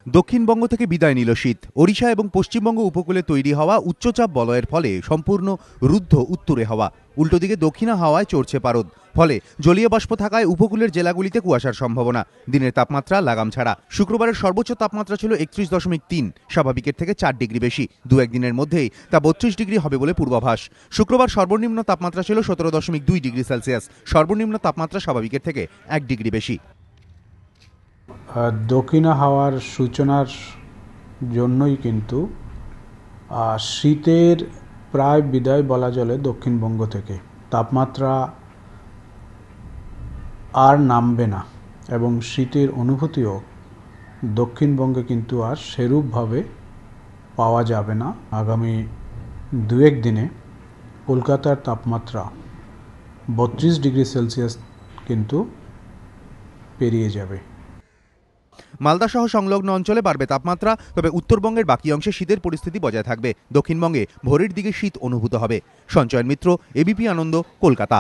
দক্ষিণবঙ্গ থেকে বিদায় নিল শীত। ওড়িশা এবং পশ্চিমবঙ্গ উপকূলে তৈরি হওয়া উচ্চচাপ বলয়ের ফলে সম্পূর্ণ রুদ্ধ উত্তুরে হাওয়া, উল্টো দিকে দক্ষিণা হাওয়ায় চড়ছে পারদ। ফলে জলীয় বাষ্প থাকায় উপকূলের জেলাগুলিতে কুয়াশার সম্ভাবনা। দিনের তাপমাত্রা লাগাম ছাড়া। শুক্রবারের সর্বোচ্চ তাপমাত্রা ছিল 31.3, স্বাভাবিকের থেকে 4 ডিগ্রি বেশি। দু একদিনের মধ্যেই তা 32 ডিগ্রি হবে বলে পূর্বাভাস। শুক্রবার সর্বনিম্ন তাপমাত্রা ছিল 17.2 ডিগ্রি সেলসিয়াস, সর্বনিম্ন তাপমাত্রা স্বাভাবিকের থেকে 1 ডিগ্রি বেশি। দক্ষিণা হাওয়ার সূচনার জন্যই কিন্তু শীতের প্রায় বিদায় বলা চলে দক্ষিণবঙ্গ থেকে। তাপমাত্রা আর নামবে না এবং শীতের অনুভূতিও দক্ষিণবঙ্গে কিন্তু আর সেরূপভাবে পাওয়া যাবে না। আগামী দু এক দিনে কলকাতার তাপমাত্রা 32 ডিগ্রি সেলসিয়াস কিন্তু পেরিয়ে যাবে। মালদা সহ সংলগ্ন অঞ্চলে বাড়বে তাপমাত্রা, তবে উত্তরবঙ্গের বাকি অংশে শীতের পরিস্থিতি বজায় থাকবে। দক্ষিণবঙ্গে ভোরের দিকে শীত অনুভূত হবে। সঞ্চয়ন মিত্র, এবিপি আনন্দ, কলকাতা।